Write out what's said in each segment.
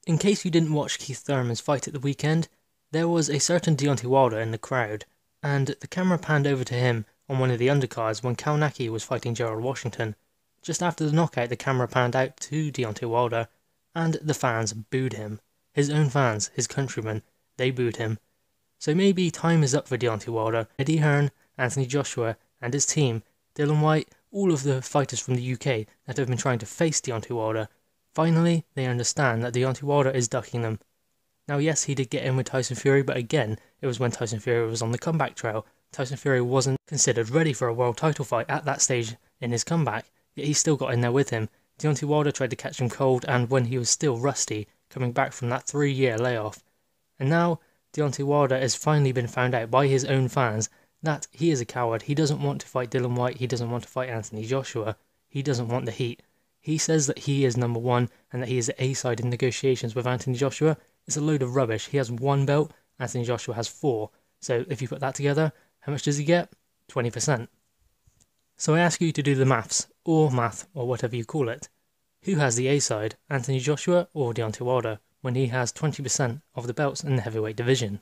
In case you didn't watch Keith Thurman's fight at the weekend, there was a certain Deontay Wilder in the crowd, and the camera panned over to him on one of the undercards when Kaunaki was fighting Gerald Washington. Just after the knockout, the camera panned out to Deontay Wilder, and the fans booed him. His own fans, his countrymen, they booed him. So maybe time is up for Deontay Wilder. Eddie Hearn, Anthony Joshua, and his team, Dylan White, all of the fighters from the UK that have been trying to face Deontay Wilder, finally they understand that Deontay Wilder is ducking them. Now yes, he did get in with Tyson Fury, but again, it was when Tyson Fury was on the comeback trail. Tyson Fury wasn't considered ready for a world title fight at that stage in his comeback, yet he still got in there with him. Deontay Wilder tried to catch him cold, and when he was still rusty, coming back from that 3-year layoff. And now, Deontay Wilder has finally been found out by his own fans that he is a coward. He doesn't want to fight Dylan White, he doesn't want to fight Anthony Joshua, he doesn't want the heat. He says that he is number one and that he is the A-side in negotiations with Anthony Joshua. It's a load of rubbish. He has 1 belt, Anthony Joshua has 4. So if you put that together, how much does he get? 20%. So I ask you to do the maths, or math, or whatever you call it. Who has the A-side, Anthony Joshua or Deontay Wilder, when he has 20% of the belts in the heavyweight division?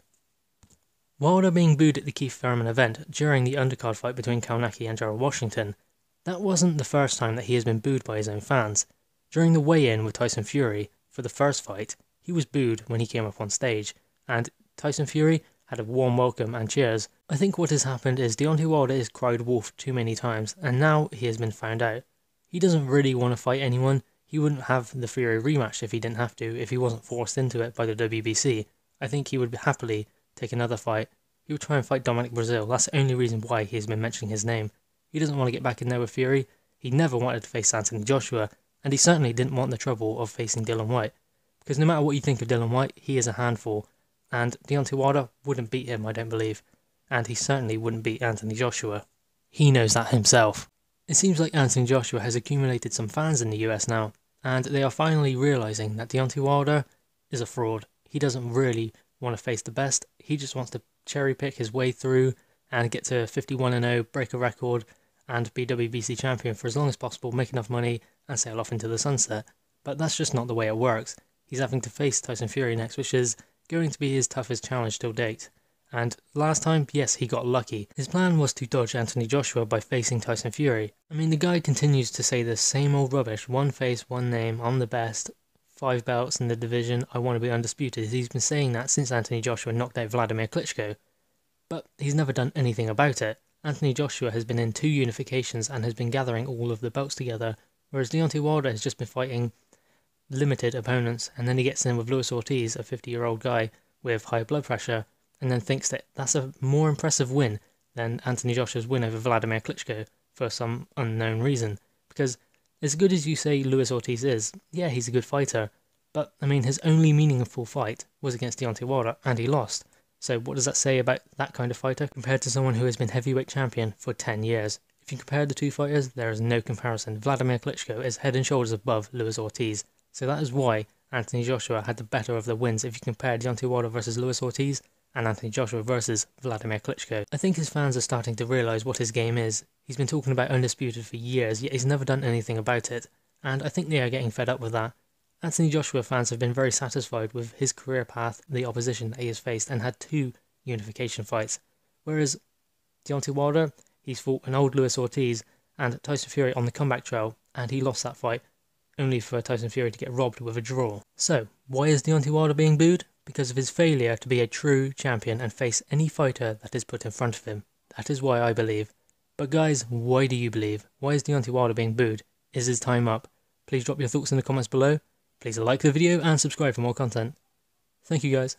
Wilder being booed at the Keith Thurman event during the undercard fight between Kaunaki and Gerald Washington, that wasn't the first time that he has been booed by his own fans. During the weigh-in with Tyson Fury, for the first fight, he was booed when he came up on stage, and Tyson Fury had a warm welcome and cheers. I think what has happened is Deontay Wilder has cried wolf too many times, and now he has been found out. He doesn't really want to fight anyone. He wouldn't have the Fury rematch if he didn't have to, if he wasn't forced into it by the WBC. I think he would happily take another fight. He would try and fight Dominic Brazil. That's the only reason why he has been mentioning his name. He doesn't want to get back in there with Fury. He never wanted to face Anthony Joshua, and he certainly didn't want the trouble of facing Dylan White. Because no matter what you think of Dylan White, he is a handful, and Deontay Wilder wouldn't beat him, I don't believe, and he certainly wouldn't beat Anthony Joshua. He knows that himself. It seems like Anthony Joshua has accumulated some fans in the US now, and they are finally realising that Deontay Wilder is a fraud. He doesn't really want to face the best, he just wants to cherry pick his way through and get to 51-0, break a record, and be WBC champion for as long as possible, make enough money, and sail off into the sunset. But that's just not the way it works. He's having to face Tyson Fury next, which is going to be his toughest challenge till date. And last time, yes, he got lucky. His plan was to dodge Anthony Joshua by facing Tyson Fury. I mean, the guy continues to say the same old rubbish. One face, one name, I'm the best, 5 belts in the division, I want to be undisputed. He's been saying that since Anthony Joshua knocked out Vladimir Klitschko. But he's never done anything about it. Anthony Joshua has been in 2 unifications and has been gathering all of the belts together, whereas Deontay Wilder has just been fighting limited opponents, and then he gets in with Luis Ortiz, a 50-year-old guy with high blood pressure, and then thinks that that's a more impressive win than Anthony Joshua's win over Vladimir Klitschko for some unknown reason. Because as good as you say Luis Ortiz is, yeah, he's a good fighter, but I mean, his only meaningful fight was against Deontay Wilder, and he lost. So what does that say about that kind of fighter compared to someone who has been heavyweight champion for 10 years? If you compare the 2 fighters, there is no comparison. Vladimir Klitschko is head and shoulders above Luis Ortiz. So that is why Anthony Joshua had the better of the wins if you compare Deontay Wilder versus Luis Ortiz and Anthony Joshua versus Vladimir Klitschko. I think his fans are starting to realise what his game is. He's been talking about undisputed for years, yet he's never done anything about it. And I think they are getting fed up with that. Anthony Joshua fans have been very satisfied with his career path, the opposition that he has faced, and had 2 unification fights. Whereas Deontay Wilder, he's fought an old Luis Ortiz and Tyson Fury on the comeback trail, and he lost that fight, only for Tyson Fury to get robbed with a draw. So, why is Deontay Wilder being booed? Because of his failure to be a true champion and face any fighter that is put in front of him. That is why I believe. But guys, why do you believe? Why is Deontay Wilder being booed? Is his time up? Please drop your thoughts in the comments below. Please like the video and subscribe for more content. Thank you guys.